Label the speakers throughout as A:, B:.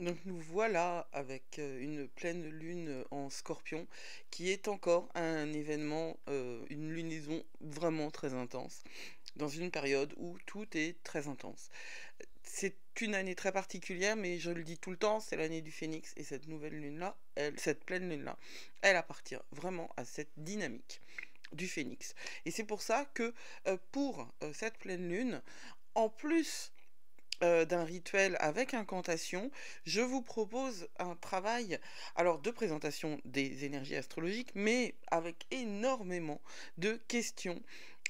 A: Donc nous voilà avec une pleine lune en Scorpion qui est encore un événement, une lunaison vraiment très intense, dans une période où tout est très intense. C'est une année très particulière, mais je le dis tout le temps, c'est l'année du Phénix et cette nouvelle lune-là, cette pleine lune-là, elle appartient vraiment à cette dynamique du Phénix. Et c'est pour ça que pour cette pleine lune, en plus d'un rituel avec incantation, je vous propose un travail, alors de présentation des énergies astrologiques, mais avec énormément de questions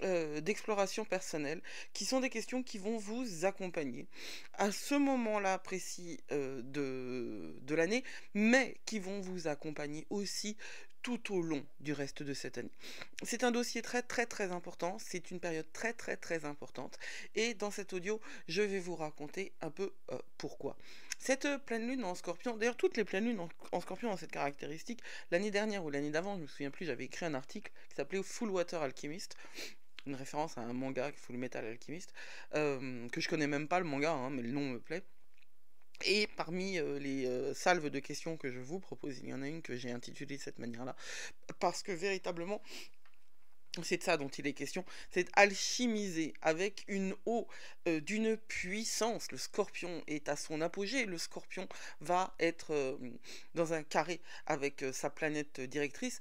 A: d'exploration personnelle, qui sont des questions qui vont vous accompagner à ce moment-là précis de l'année, mais qui vont vous accompagner aussi tout au long du reste de cette année. C'est un dossier très très très important, c'est une période très très très importante, et dans cet audio, je vais vous raconter un peu pourquoi. Cette pleine lune en Scorpion, d'ailleurs toutes les pleines lunes en Scorpion ont cette caractéristique. L'année dernière ou l'année d'avant, je me souviens plus, j'avais écrit un article qui s'appelait Full Water Alchemist, une référence à un manga, Full Metal Alchemist, que je connais même pas le manga, hein, mais le nom me plaît. Et parmi les salves de questions que je vous propose, il y en a une que j'ai intitulée de cette manière-là, parce que véritablement, c'est de ça dont il est question, c'est alchimiser avec une eau d'une puissance. Le scorpion est à son apogée, le scorpion va être dans un carré avec sa planète directrice,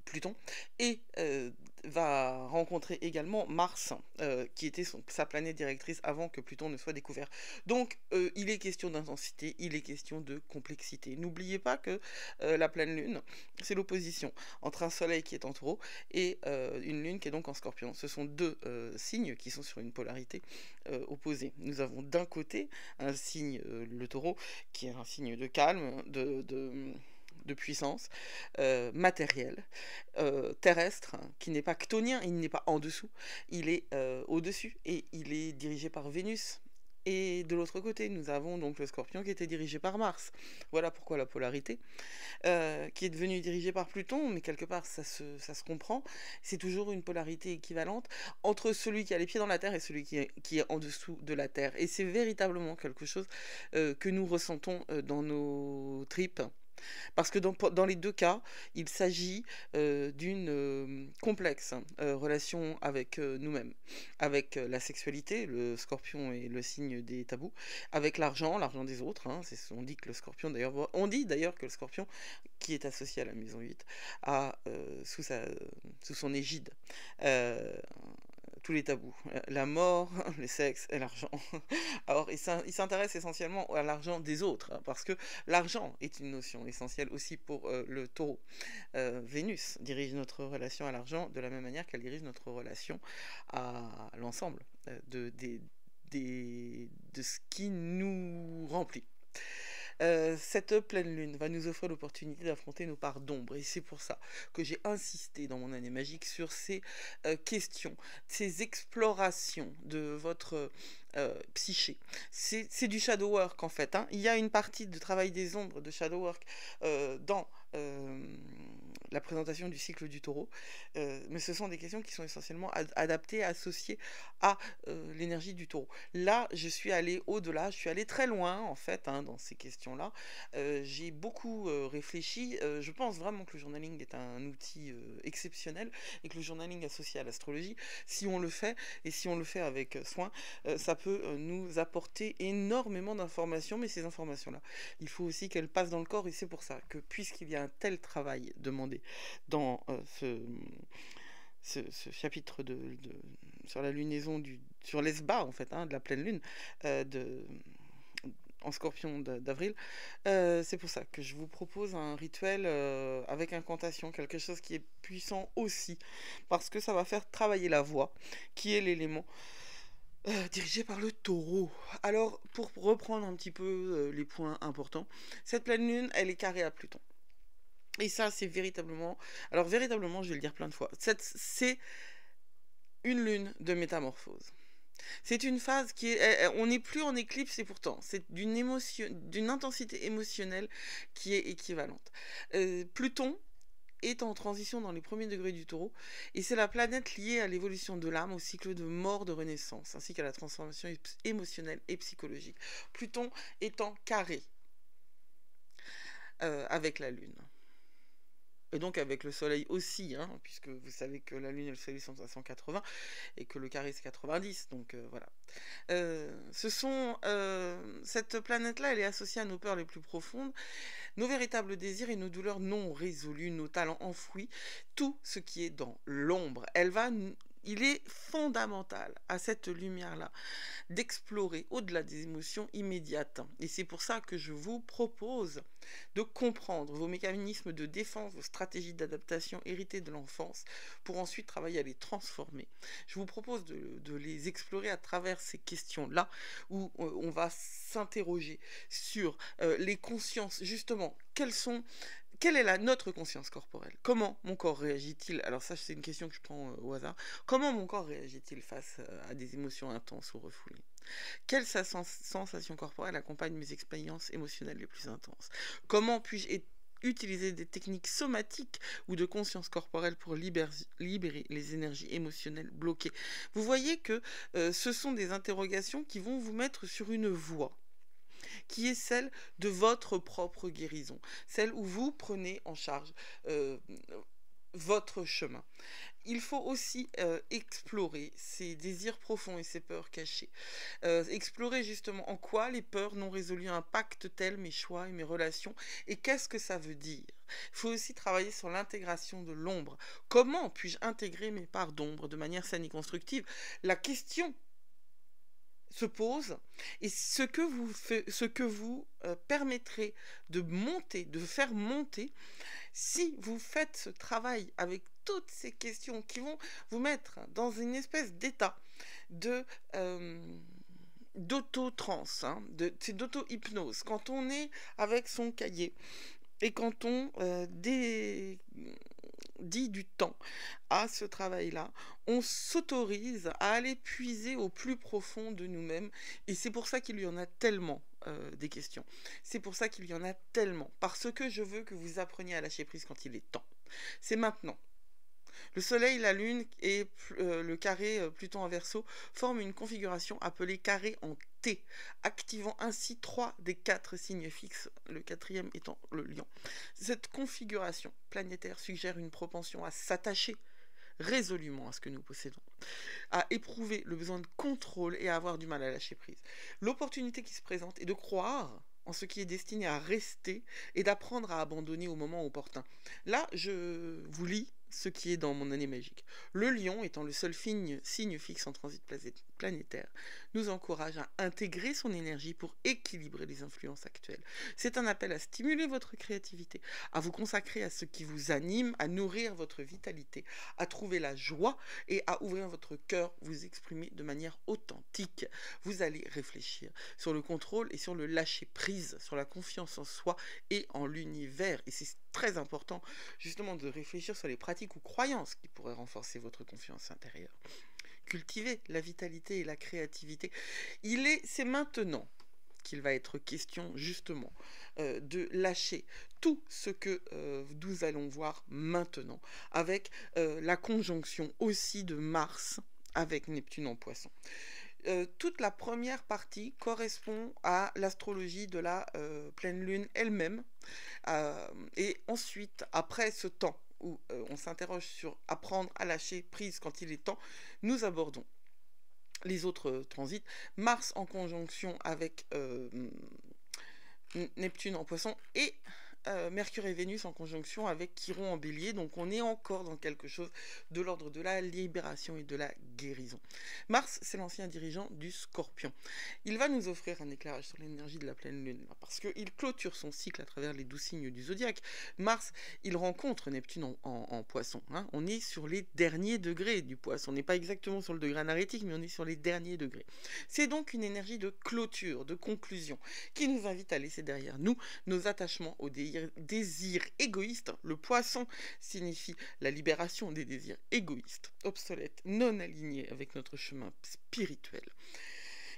A: Pluton, et va rencontrer également Mars, qui était sa planète directrice avant que Pluton ne soit découvert. Donc il est question d'intensité, il est question de complexité. N'oubliez pas que la pleine lune, c'est l'opposition entre un soleil qui est en taureau et une lune qui est donc en Scorpion. Ce sont deux signes qui sont sur une polarité opposée. Nous avons d'un côté un signe, le taureau, qui est un signe de calme, de puissance matérielle, terrestre, hein, qui n'est pas chtonien, il n'est pas en dessous, il est au-dessus, et il est dirigé par Vénus. Et de l'autre côté, nous avons donc le Scorpion qui était dirigé par Mars. Voilà pourquoi la polarité, qui est devenu dirigé par Pluton, mais quelque part ça se comprend, c'est toujours une polarité équivalente entre celui qui a les pieds dans la Terre et celui qui est en dessous de la Terre. Et c'est véritablement quelque chose que nous ressentons dans nos tripes. Parce que dans les deux cas, il s'agit d'une complexe relation avec nous-mêmes, avec la sexualité, le scorpion est le signe des tabous, avec l'argent, l'argent des autres, hein, on dit que le scorpion, d'ailleurs, on dit d'ailleurs que le scorpion, qui est associé à la maison 8, a sous son égide euh, tous les tabous, la mort, le sexe et l'argent. Alors, il s'intéresse essentiellement à l'argent des autres, hein, parce que l'argent est une notion essentielle aussi pour le taureau. Vénus dirige notre relation à l'argent de la même manière qu'elle dirige notre relation à l'ensemble de ce qui nous remplit. Cette pleine lune va nous offrir l'opportunité d'affronter nos parts d'ombre, et c'est pour ça que j'ai insisté dans mon année magique sur ces questions, ces explorations de votre psyché. C'est du shadow work en fait, hein. Il y a une partie de travail des ombres de shadow work dans la présentation du cycle du taureau, mais ce sont des questions qui sont essentiellement adaptées, associées à l'énergie du taureau. Là, je suis allée au-delà, je suis allée très loin en fait, hein, dans ces questions-là. J'ai beaucoup réfléchi. Je pense vraiment que le journaling est un outil exceptionnel, et que le journaling associé à l'astrologie, si on le fait, et si on le fait avec soin, ça peut nous apporter énormément d'informations, mais ces informations-là, il faut aussi qu'elles passent dans le corps, et c'est pour ça que, puisqu'il y a un tel travail demandé dans ce chapitre sur la lunaison sur l'esba en fait, hein, de la pleine lune, de en Scorpion d'avril, c'est pour ça que je vous propose un rituel avec incantation, quelque chose qui est puissant aussi, parce que ça va faire travailler la voix, qui est l'élément dirigé par le taureau. Alors, pour reprendre un petit peu les points importants, cette pleine lune, elle est carrée à Pluton. Et ça, c'est véritablement... Alors, véritablement, je vais le dire plein de fois, c'est une lune de métamorphose. C'est une phase qui est... On n'est plus en éclipse, et pourtant, c'est d'une intensité émotionnelle qui est équivalente. Pluton est en transition dans les premiers degrés du Taureau, et c'est la planète liée à l'évolution de l'âme, au cycle de mort, de renaissance, ainsi qu'à la transformation émotionnelle et psychologique. Pluton étant carré avec la Lune. Et donc avec le Soleil aussi, hein, puisque vous savez que la Lune et le Soleil sont à 180 et que le carré c'est 90, donc voilà. Cette planète-là, elle est associée à nos peurs les plus profondes, nos véritables désirs et nos douleurs non résolues, nos talents enfouis, tout ce qui est dans l'ombre. Il est fondamental à cette lumière-là d'explorer au-delà des émotions immédiates. Et c'est pour ça que je vous propose de comprendre vos mécanismes de défense, vos stratégies d'adaptation héritées de l'enfance, pour ensuite travailler à les transformer. Je vous propose de les explorer à travers ces questions-là, où on va s'interroger sur les consciences, justement, quelle est notre conscience corporelle? Comment mon corps réagit-il? Alors ça, c'est une question que je prends au hasard. Comment mon corps réagit-il face à des émotions intenses ou refoulées? Quelle sensation corporelle accompagne mes expériences émotionnelles les plus intenses? Comment puis-je utiliser des techniques somatiques ou de conscience corporelle pour libérer les énergies émotionnelles bloquées? Vous voyez que ce sont des interrogations qui vont vous mettre sur une voie, qui est celle de votre propre guérison, celle où vous prenez en charge votre chemin. Il faut aussi explorer ces désirs profonds et ces peurs cachées. Explorer justement en quoi les peurs non résolues impactent-elles mes choix et mes relations, et qu'est-ce que ça veut dire. Il faut aussi travailler sur l'intégration de l'ombre. Comment puis-je intégrer mes parts d'ombre de manière saine et constructive? La question se pose, et ce que vous permettrez de faire monter, si vous faites ce travail avec toutes ces questions qui vont vous mettre dans une espèce d'état d'auto-trance, hein, d'auto-hypnose, quand on est avec son cahier et quand on dit du temps à ce travail-là, on s'autorise à aller puiser au plus profond de nous-mêmes, et c'est pour ça qu'il y en a tellement des questions. C'est pour ça qu'il y en a tellement, parce que je veux que vous appreniez à lâcher prise quand il est temps. C'est maintenant. Le Soleil, la Lune et le carré Pluton en Verseau forment une configuration appelée carré en T, activant ainsi 3 des 4 signes fixes, le 4e étant le Lion. Cette configuration planétaire suggère une propension à s'attacher résolument à ce que nous possédons, à éprouver le besoin de contrôle et à avoir du mal à lâcher prise. L'opportunité qui se présente est de croire en ce qui est destiné à rester et d'apprendre à abandonner au moment opportun. Là, je vous lis ce qui est dans mon année magique. Le Lion, étant le seul signe fixe en transit planétaire, nous encourage à intégrer son énergie pour équilibrer les influences actuelles. C'est un appel à stimuler votre créativité, à vous consacrer à ce qui vous anime, à nourrir votre vitalité, à trouver la joie et à ouvrir votre cœur, vous exprimer de manière authentique. Vous allez réfléchir sur le contrôle et sur le lâcher prise, sur la confiance en soi et en l'univers. Et c'est très important justement de réfléchir sur les pratiques ou croyances qui pourraient renforcer votre confiance intérieure. Cultiver la vitalité et la créativité. C'est maintenant qu'il va être question justement de lâcher tout ce que nous allons voir maintenant, avec la conjonction aussi de Mars avec Neptune en Poisson. Toute la première partie correspond à l'astrologie de la pleine lune elle-même, et ensuite, après ce temps où on s'interroge sur apprendre à lâcher prise quand il est temps, nous abordons les autres transits. Mars en conjonction avec Neptune en Poisson et Mercure et Vénus en conjonction avec Chiron en Bélier. Donc on est encore dans quelque chose de l'ordre de la libération et de la guérison. Mars, c'est l'ancien dirigeant du Scorpion. Il va nous offrir un éclairage sur l'énergie de la pleine lune, parce qu'il clôture son cycle à travers les 12 signes du zodiaque. Mars, il rencontre Neptune en Poisson. Hein. On est sur les derniers degrés du Poisson. On n'est pas exactement sur le degré analytique, mais on est sur les derniers degrés. C'est donc une énergie de clôture, de conclusion, qui nous invite à laisser derrière nous nos attachements aux désirs égoïstes. Le Poisson signifie la libération des désirs égoïstes, obsolètes, non alignés avec notre chemin spirituel.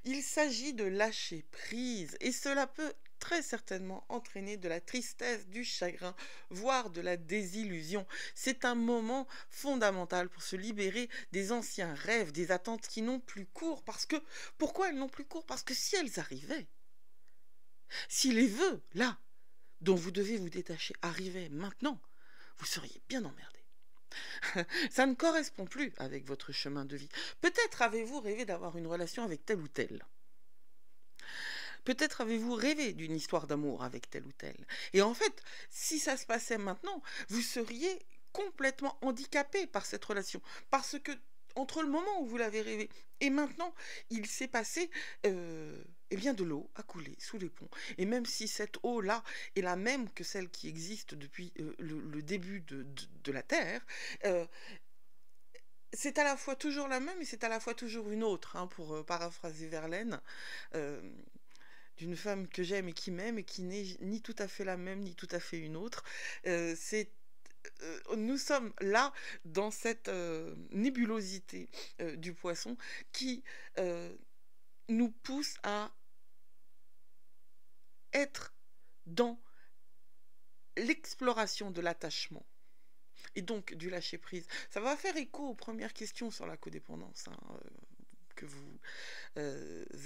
A: Il s'agit de lâcher prise et cela peut très certainement entraîner de la tristesse, du chagrin, voire de la désillusion. C'est un moment fondamental pour se libérer des anciens rêves, des attentes qui n'ont plus cours. Parce que, pourquoi elles n'ont plus cours? Parce que si elles arrivaient, si les vœux, là, dont vous devez vous détacher, arrivaient maintenant, vous seriez bien emmerdé. Ça ne correspond plus avec votre chemin de vie. Peut-être avez-vous rêvé d'avoir une relation avec tel ou tel. Peut-être avez-vous rêvé d'une histoire d'amour avec tel ou tel. Et en fait, si ça se passait maintenant, vous seriez complètement handicapé par cette relation. Parce que entre le moment où vous l'avez rêvé et maintenant, il s'est passé eh bien de l'eau a coulé sous les ponts. Et même si cette eau-là est la même que celle qui existe depuis le début de la Terre, euh, c'est à la fois toujours la même et c'est à la fois toujours une autre, hein, pour paraphraser Verlaine. Euh, d'une femme que j'aime et qui m'aime et qui n'est ni tout à fait la même ni tout à fait une autre. Nous sommes là dans cette nébulosité du poisson qui nous pousse à être dans l'exploration de l'attachement et donc du lâcher prise. Ça va faire écho aux premières questions sur la codépendance, hein, que vous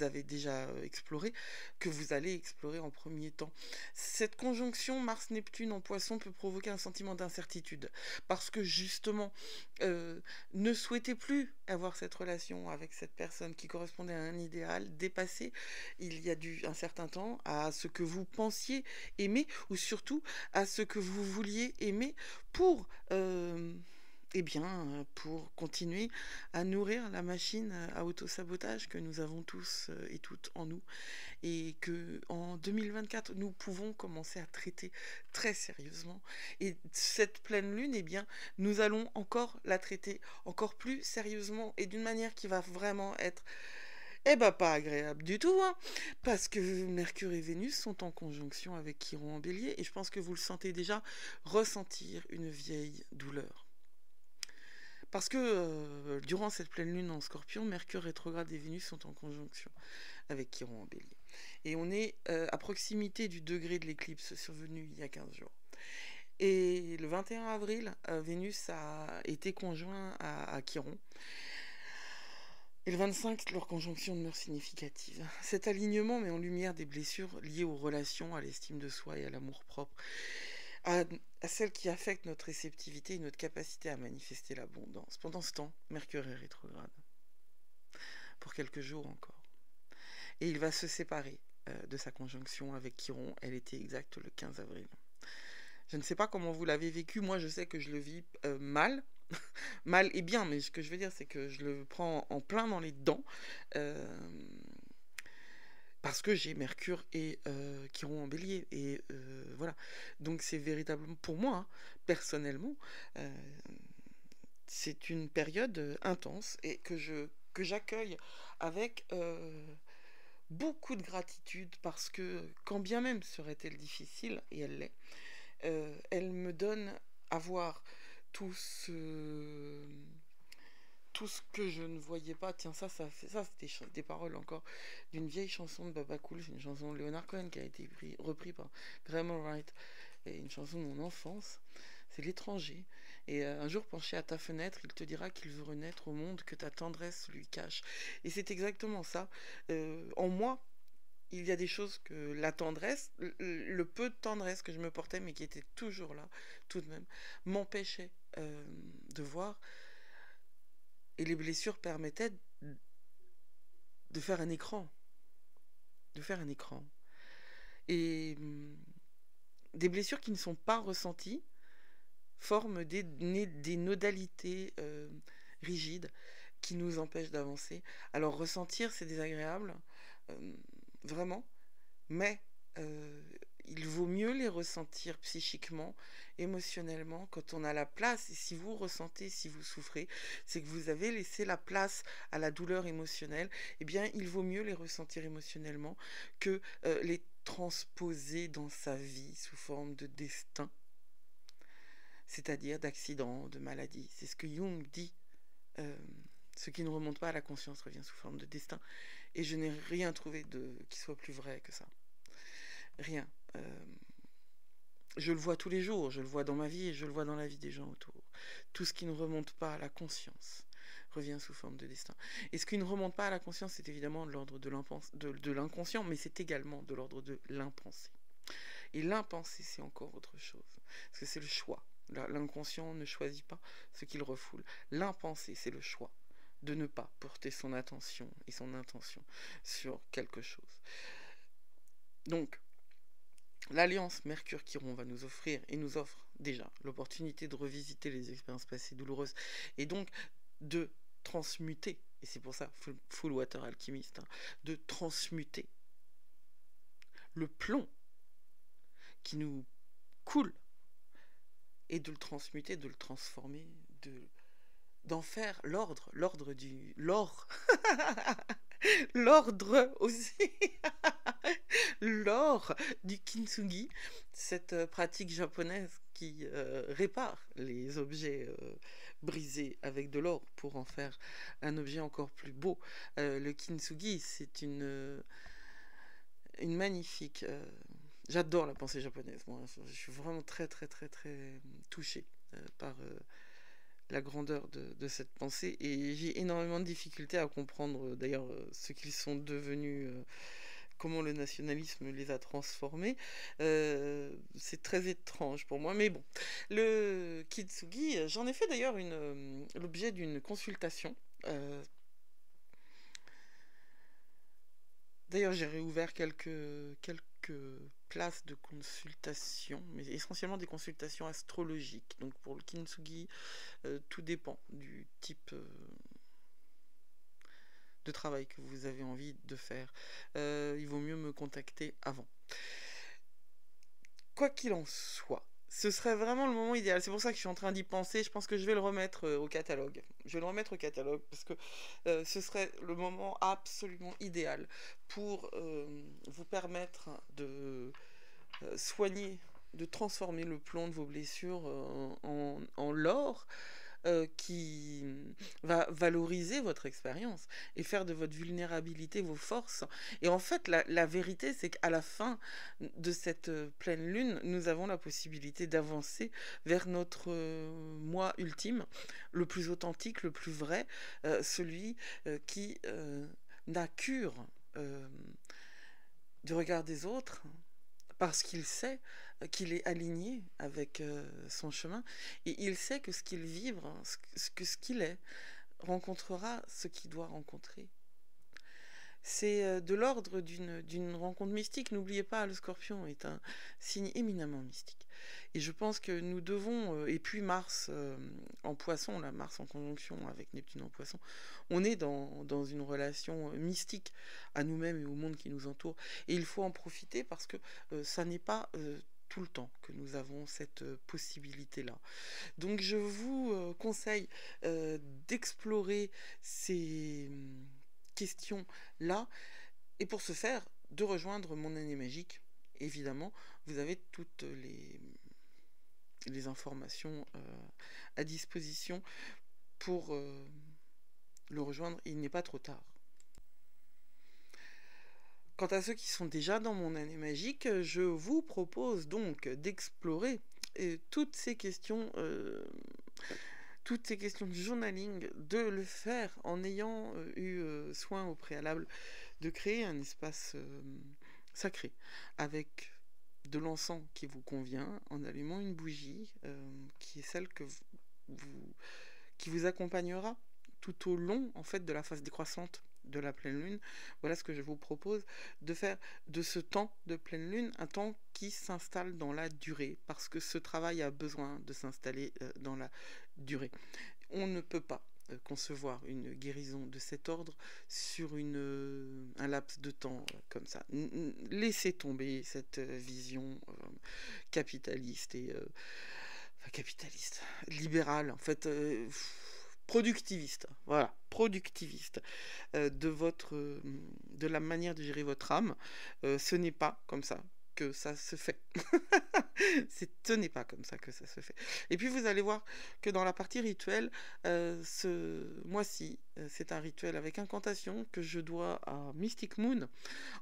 A: avez déjà exploré, que vous allez explorer en premier temps. Cette conjonction Mars-Neptune en Poisson peut provoquer un sentiment d'incertitude, parce que justement, ne souhaitez plus avoir cette relation avec cette personne qui correspondait à un idéal dépassé il y a un certain temps à ce que vous pensiez aimer, ou surtout à ce que vous vouliez aimer pour... eh bien, pour continuer à nourrir la machine à autosabotage que nous avons tous et toutes en nous, et que en 2024 nous pouvons commencer à traiter très sérieusement. Et cette pleine lune, eh bien, nous allons encore la traiter encore plus sérieusement et d'une manière qui va vraiment être pas agréable du tout, hein, parce que Mercure et Vénus sont en conjonction avec Chiron en Bélier, et je pense que vous le sentez déjà ressentir une vieille douleur. Parce que durant cette pleine lune en Scorpion, Mercure rétrograde et Vénus sont en conjonction avec Chiron en Bélier. Et on est à proximité du degré de l'éclipse survenue il y a 15 jours. Et le 21 avril, Vénus a été conjoint à Chiron. Et le 25, leur conjonction demeure significative. Cet alignement met en lumière des blessures liées aux relations, à l'estime de soi et à l'amour-propre, à celles qui affectent notre réceptivité et notre capacité à manifester l'abondance. Pendant ce temps, Mercure est rétrograde, pour quelques jours encore. Et il va se séparer de sa conjonction avec Chiron. Elle était exacte le 15 avril. Je ne sais pas comment vous l'avez vécu. Moi, je sais que je le vis mal. Mal et bien, mais ce que je veux dire, c'est que je le prends en plein dans les dents. Parce que j'ai Mercure et Chiron en Bélier. Et voilà. Donc c'est véritablement, pour moi, hein, personnellement, c'est une période intense et que j'accueille avec beaucoup de gratitude, parce que quand bien même serait-elle difficile, et elle l'est, elle me donne à voir tout ce que je ne voyais pas. Tiens, ça c'était des paroles encore d'une vieille chanson de Baba Cool. C'est une chanson de Leonard Cohen qui a été repris par Graham Wright, et une chanson de mon enfance. C'est L'étranger. Et un jour penché à ta fenêtre, il te dira qu'il veut renaître au monde que ta tendresse lui cache. Et c'est exactement ça. En moi, il y a des choses que la tendresse, le peu de tendresse que je me portais, mais qui était toujours là, tout de même, m'empêchait de voir. Et les blessures permettaient de faire un écran. De faire un écran. Et des blessures qui ne sont pas ressenties forment des nodalités rigides qui nous empêchent d'avancer. Alors ressentir, c'est désagréable, vraiment, mais il vaut mieux les ressentir psychiquement, émotionnellement, quand on a la place. Et si vous ressentez, si vous souffrez, c'est que vous avez laissé la place à la douleur émotionnelle. Eh bien, il vaut mieux les ressentir émotionnellement que les transposer dans sa vie sous forme de destin, c'est-à-dire d'accidents, de maladies. C'est ce que Jung dit. Ce qui ne remonte pas à la conscience revient sous forme de destin. Et je n'ai rien trouvé qui soit plus vrai que ça. Rien. Je le vois tous les jours, je le vois dans ma vie et je le vois dans la vie des gens autour. Tout ce qui ne remonte pas à la conscience revient sous forme de destin. Et ce qui ne remonte pas à la conscience, c'est évidemment de l'ordre de l'inconscient, mais c'est également de l'ordre de l'impensé. Et l'impensé, c'est encore autre chose. Parce que c'est le choix. L'inconscient ne choisit pas ce qu'il refoule. L'impensé, c'est le choix de ne pas porter son attention et son intention sur quelque chose. Donc, l'alliance Mercure-Chiron va nous offrir et nous offre déjà l'opportunité de revisiter les expériences passées douloureuses et donc de transmuter, et c'est pour ça Full Water Alchemist, de transmuter le plomb qui nous coule et de le transmuter, de le transformer, d'en faire l'ordre l'ordre aussi, l'or du kintsugi, cette pratique japonaise qui répare les objets brisés avec de l'or pour en faire un objet encore plus beau. Le kintsugi, c'est une magnifique... j'adore la pensée japonaise, moi. Je suis vraiment très très très très touchée par la grandeur de cette pensée, et j'ai énormément de difficultés à comprendre d'ailleurs ce qu'ils sont devenus, comment le nationalisme les a transformés. C'est très étrange pour moi, mais bon. Le kintsugi, j'en ai fait d'ailleurs l'objet d'une consultation. D'ailleurs, j'ai réouvert quelques places de consultation, mais essentiellement des consultations astrologiques. Donc pour le kintsugi, tout dépend du type de travail que vous avez envie de faire. Il vaut mieux me contacter avant. Quoi qu'il en soit, ce serait vraiment le moment idéal. C'est pour ça que je suis en train d'y penser. Je pense que je vais le remettre au catalogue. Je vais le remettre au catalogue parce que ce serait le moment absolument idéal pour vous permettre de soigner, de transformer le plomb de vos blessures en l'or qui va valoriser votre expérience et faire de votre vulnérabilité vos forces. Et en fait, la vérité, c'est qu'à la fin de cette pleine lune, nous avons la possibilité d'avancer vers notre moi ultime, le plus authentique, le plus vrai, celui qui n'a cure du regard des autres, parce qu'il sait qu'il est aligné avec son chemin, et il sait que ce qu'il vivra, ce qu'il est, rencontrera ce qu'il doit rencontrer. C'est de l'ordre d'une rencontre mystique. N'oubliez pas, le Scorpion est un signe éminemment mystique. Et je pense que nous devons, et puis Mars en Poisson, la Mars en conjonction avec Neptune en Poisson, on est dans une relation mystique à nous-mêmes et au monde qui nous entoure. Et il faut en profiter parce que ça n'est pas tout le temps que nous avons cette possibilité-là. Donc je vous conseille d'explorer ces questions-là, et pour ce faire, de rejoindre mon année magique. Évidemment, vous avez toutes les informations à disposition pour le rejoindre. Il n'est pas trop tard. Quant à ceux qui sont déjà dans mon année magique, je vous propose donc d'explorer toutes ces questions de journaling, de le faire en ayant eu soin au préalable de créer un espace sacré avec de l'encens qui vous convient, en allumant une bougie qui est celle qui vous accompagnera tout au long en fait de la phase décroissante de la pleine lune. Voilà ce que je vous propose de faire de ce temps de pleine lune un temps qui s'installe dans la durée, parce que ce travail a besoin de s'installer dans la durée. On ne peut pas concevoir une guérison de cet ordre sur un laps de temps comme ça. Laissez tomber cette vision capitaliste et capitaliste, libérale, en fait, productiviste, voilà, productiviste de la manière de gérer votre âme. Ce n'est pas comme ça que ça se fait. Ce n'est pas comme ça que ça se fait. Et puis vous allez voir que dans la partie rituelle, ce mois-ci, c'est un rituel avec incantation que je dois à Mystic Moon.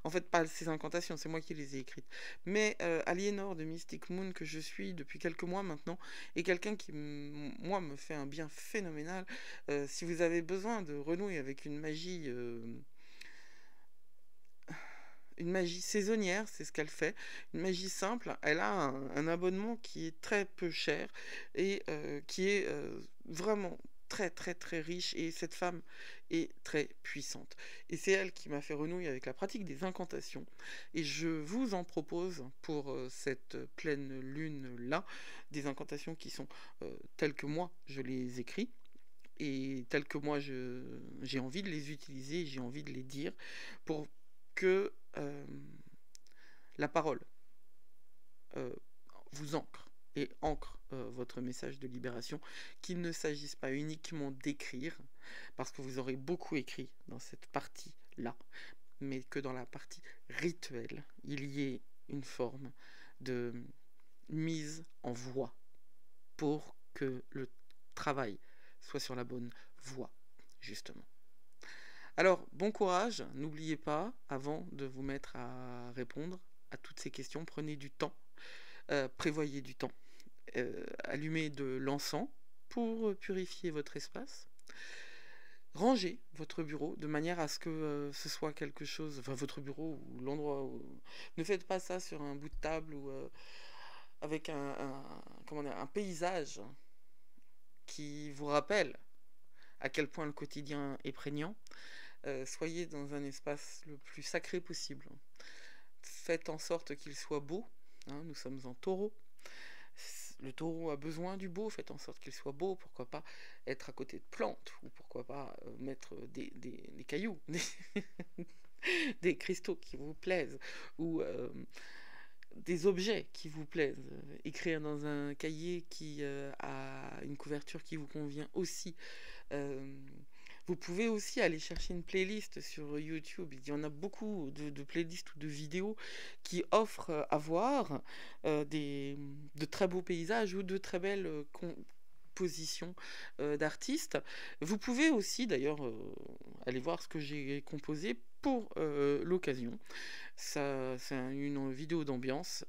A: En fait, pas ces incantations, c'est moi qui les ai écrites. Mais Aliénor de Mystic Moon, que je suis depuis quelques mois maintenant, est quelqu'un qui, moi, me fait un bien phénoménal. Si vous avez besoin de renouer avec une magie saisonnière, c'est ce qu'elle fait, une magie simple, elle a un abonnement qui est très peu cher et qui est vraiment très très très riche, et cette femme est très puissante. Et c'est elle qui m'a fait renouer avec la pratique des incantations, et je vous en propose pour cette pleine lune-là, des incantations qui sont telles que moi je les écris, et telles que moi j'ai envie de les utiliser, j'ai envie de les dire, pour que la parole euh, vous ancre et ancre votre message de libération, qu'il ne s'agisse pas uniquement d'écrire, parce que vous aurez beaucoup écrit dans cette partie-là, mais que dans la partie rituelle, il y ait une forme de mise en voix pour que le travail soit sur la bonne voie, justement. Alors, bon courage, n'oubliez pas, avant de vous mettre à répondre à toutes ces questions, prenez du temps, prévoyez du temps, allumez de l'encens pour purifier votre espace, rangez votre bureau de manière à ce que ce soit quelque chose, enfin votre bureau ou l'endroit où... Ne faites pas ça sur un bout de table ou avec comment dire, un paysage qui vous rappelle à quel point le quotidien est prégnant. Soyez dans un espace le plus sacré possible. Faites en sorte qu'il soit beau. Hein, nous sommes en taureau. Le taureau a besoin du beau. Faites en sorte qu'il soit beau. Pourquoi pas être à côté de plantes, ou pourquoi pas mettre des cailloux, des cristaux qui vous plaisent, ou des objets qui vous plaisent. Écrire dans un cahier qui a une couverture qui vous convient aussi. Vous pouvez aussi aller chercher une playlist sur YouTube. Il y en a beaucoup de playlists ou de vidéos qui offrent à voir de très beaux paysages ou de très belles compositions d'artistes. Vous pouvez aussi d'ailleurs aller voir ce que j'ai composé pour l'occasion. C'est une vidéo d'ambiance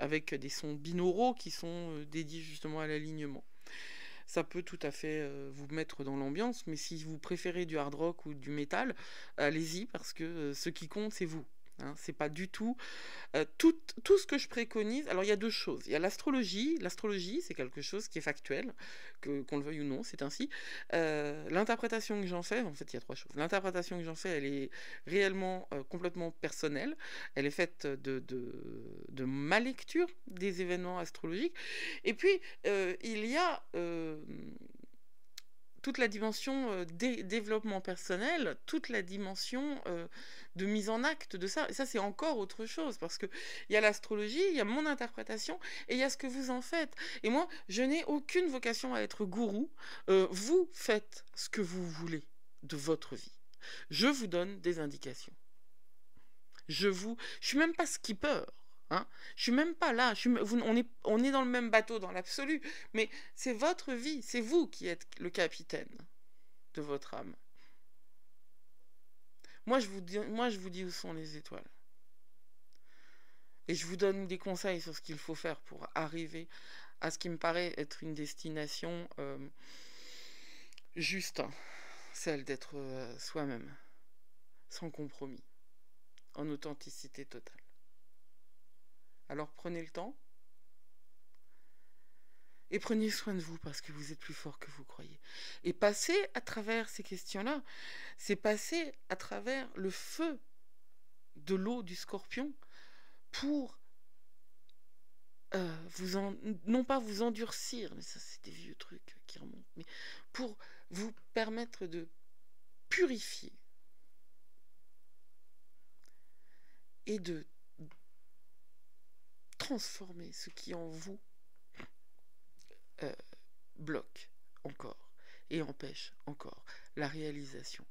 A: avec des sons binauraux qui sont dédiés justement à l'alignement. Ça peut tout à fait vous mettre dans l'ambiance, mais si vous préférez du hard rock ou du métal, allez-y, parce que ce qui compte, c'est vous. Hein, c'est pas du tout tout ce que je préconise. Alors il y a deux choses. Il y a l'astrologie. L'astrologie, c'est quelque chose qui est factuel, qu'on le veuille ou non, c'est ainsi. L'interprétation que j'en fais, en fait, il y a trois choses. L'interprétation que j'en fais, elle est réellement complètement personnelle. Elle est faite de ma lecture des événements astrologiques. Et puis, il y a toute la dimension développement personnel, toute la dimension de mise en acte de ça. Et ça, c'est encore autre chose, parce qu'il y a l'astrologie, il y a mon interprétation, et il y a ce que vous en faites. Et moi, je n'ai aucune vocation à être gourou. Vous faites ce que vous voulez de votre vie. Je vous donne des indications. Je suis même pas skipper. Hein, je suis même pas là. On est dans le même bateau dans l'absolu, mais c'est votre vie, c'est vous qui êtes le capitaine de votre âme. Moi, je vous dis où sont les étoiles. Et je vous donne des conseils sur ce qu'il faut faire pour arriver à ce qui me paraît être une destination juste, celle d'être soi-même, sans compromis, en authenticité totale. Alors prenez le temps et prenez soin de vous, parce que vous êtes plus fort que vous croyez. Et passez à travers ces questions-là, c'est passer à travers le feu de l'eau du Scorpion pour non pas vous endurcir, mais ça c'est des vieux trucs qui remontent, mais pour vous permettre de purifier et de transformer ce qui en vous bloque encore et empêche encore la réalisation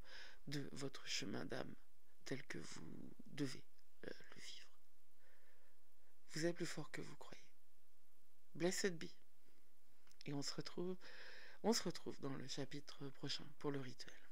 A: de votre chemin d'âme tel que vous devez le vivre. Vous êtes plus fort que vous croyez. Blessed be. Et on se retrouve dans le chapitre prochain pour le rituel.